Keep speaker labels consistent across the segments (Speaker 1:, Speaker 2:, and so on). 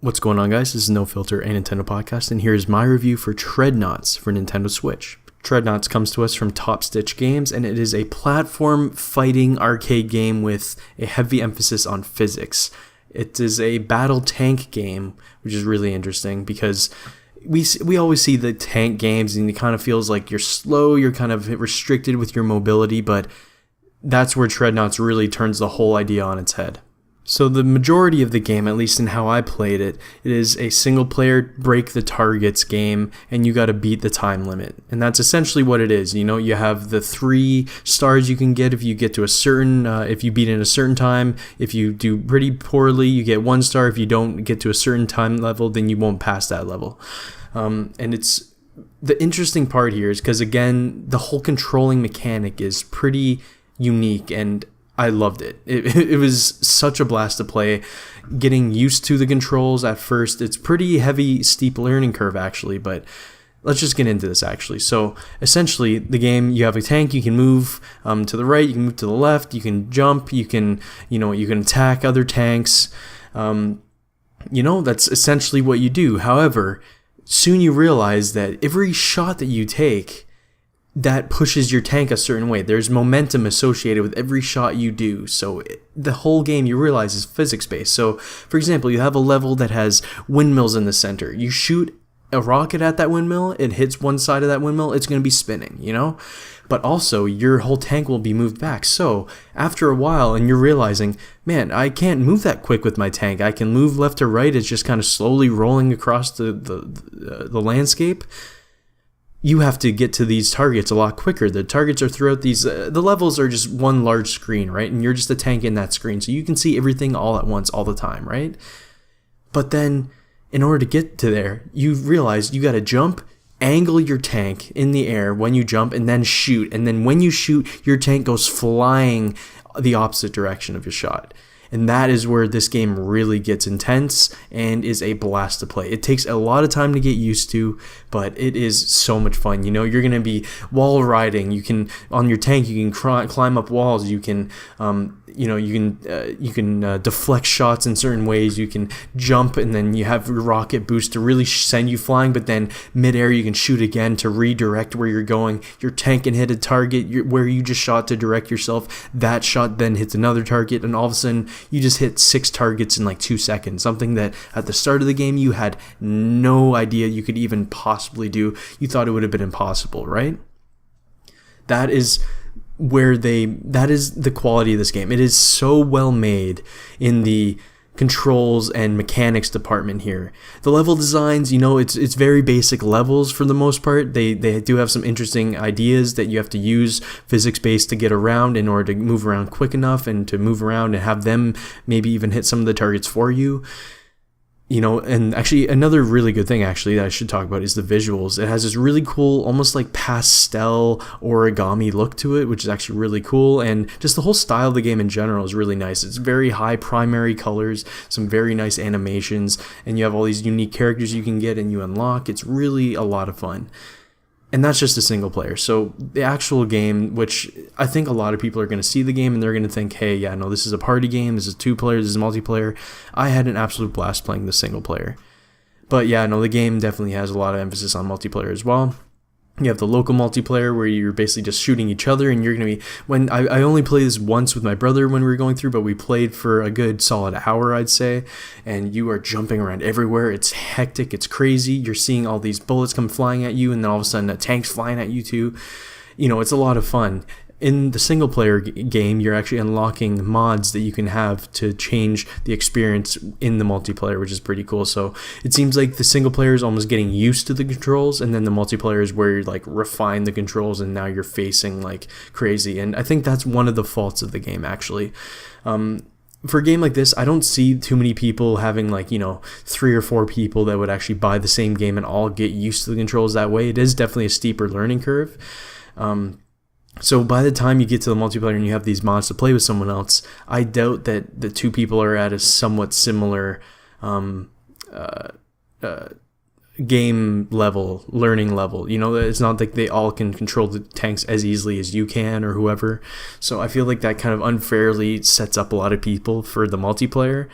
Speaker 1: What's going on, guys? This is No Filter, a Nintendo podcast, and here's my review for Treadnauts for Nintendo Switch. Treadnauts comes to us from Top Stitch Games, and it is a platform fighting arcade game with a heavy emphasis on physics. It is a battle tank game, which is really interesting because we always see the tank games and it kind of feels like you're slow, you're kind of restricted with your mobility, but that's where Treadnauts really turns the whole idea on its head. So the majority of the game, at least in how I played it, it is a single player break the targets game and you got to beat the time limit. And that's essentially what it is. You know, you have the 3 stars you can get if you get to a certain, if you beat in a certain time. If you do pretty poorly, you get 1 star. If you don't get to a certain time level, then you won't pass that level. And it's the interesting part here is because, again, the whole controlling mechanic is pretty unique and I loved it. It was such a blast to play. Getting used to the controls at first, it's pretty heavy, steep learning curve actually, but let's just get into this actually. So essentially the game, you have a tank, you can move to the right, you can move to the left, you can jump, you can attack other tanks. That's essentially what you do. However, soon you realize that every shot that you take, that pushes your tank a certain way. There's momentum associated with every shot you do. So the whole game, you realize, is physics-based. So, for example, you have a level that has windmills in the center. You shoot a rocket at that windmill, it hits one side of that windmill, it's going to be spinning, But also, your whole tank will be moved back. So, after a while, and you're realizing, man, I can't move that quick with my tank. I can move left to right. It's just kind of slowly rolling across the landscape. You have to get to these targets a lot quicker. The targets are throughout these, the levels are just one large screen, right? And you're just a tank in that screen. So you can see everything all at once, all the time, right? But then, in order to get to there, you realize you got to jump, angle your tank in the air when you jump, and then shoot. And then when you shoot, your tank goes flying the opposite direction of your shot. And that is where this game really gets intense and is a blast to play. It takes a lot of time to get used to, but it is so much fun. You're going to be wall riding. You can, on your tank, you can climb up walls. You can, deflect shots in certain ways. You can jump, and then you have your rocket boost to really send you flying. But then midair, you can shoot again to redirect where you're going. Your tank can hit a target where you just shot to direct yourself. That shot then hits another target, and all of a sudden, you just hit 6 targets in like 2 seconds. Something that at the start of the game you had no idea you could even possibly do. You thought it would have been impossible, right? That is the quality of this game. It is so well made in the controls and mechanics department here. The level designs, it's very basic levels for the most part. They do have some interesting ideas that you have to use physics-based to get around in order to move around quick enough and to move around and have them maybe even hit some of the targets for you. And actually another really good thing actually that I should talk about is the visuals. It has this really cool, almost like pastel origami look to it, which is actually really cool. And just the whole style of the game in general is really nice. It's very high primary colors, some very nice animations, and you have all these unique characters you can get and you unlock. It's really a lot of fun. And that's just a single player. So the actual game, which I think a lot of people are going to see the game and they're going to think, hey, yeah, no, this is a party game. This is 2 players. This is multiplayer. I had an absolute blast playing the single player. But yeah, no, the game definitely has a lot of emphasis on multiplayer as well. You have the local multiplayer where you're basically just shooting each other, and you're going to be, I only played this once with my brother when we were going through, but we played for a good solid hour, I'd say, and you are jumping around everywhere. It's hectic. It's crazy. You're seeing all these bullets come flying at you, and then all of a sudden a tank's flying at you too. It's a lot of fun. In the single player game, you're actually unlocking mods that you can have to change the experience in the multiplayer, which is pretty cool. So it seems like the single player is almost getting used to the controls, and then the multiplayer is where you like refine the controls and now you're facing like crazy. And I think that's one of the faults of the game actually. For a game like this, I don't see too many people having 3 or 4 people that would actually buy the same game and all get used to the controls that way. It is definitely a steeper learning curve. So by the time you get to the multiplayer and you have these mods to play with someone else, I doubt that the 2 people are at a somewhat similar game level, learning level. It's not like they all can control the tanks as easily as you can or whoever. So I feel like that kind of unfairly sets up a lot of people for the multiplayer.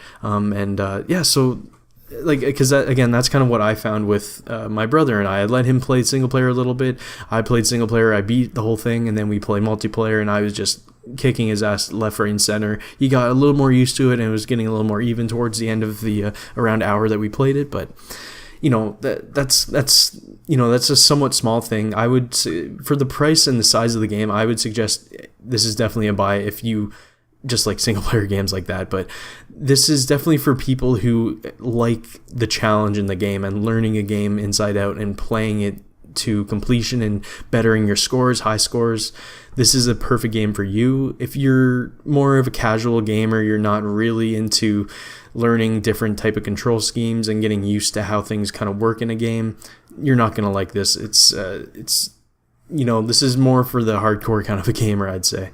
Speaker 1: So like, because again, that's kind of what I found with my brother and I let him play single player a little bit. I played single player, I beat the whole thing, and then we played multiplayer, and I was just kicking his ass left, right, and center. He got a little more used to it, and it was getting a little more even towards the end of the around hour that we played it. But that's a somewhat small thing. I would say, for the price and the size of the game, I would suggest this is definitely a buy if you just like single player games like that. But this is definitely for people who like the challenge in the game and learning a game inside out and playing it to completion and bettering your scores, high scores. This is a perfect game for you. If you're more of a casual gamer, you're not really into learning different type of control schemes and getting used to how things kind of work in a game, you're not going to like this. It's this is more for the hardcore kind of a gamer, I'd say.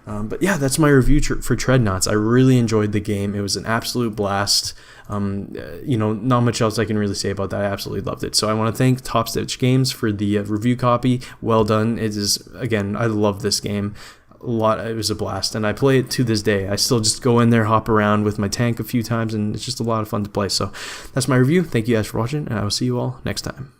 Speaker 1: But yeah, that's my review for Treadnauts. I really enjoyed the game. It was an absolute blast. Not much else I can really say about that. I absolutely loved it. So I want to thank Top Stitch Games for the review copy. Well done. It is, again, I love this game a lot. It was a blast, and I play it to this day. I still just go in there, hop around with my tank a few times, and it's just a lot of fun to play. So that's my review. Thank you guys for watching, and I will see you all next time.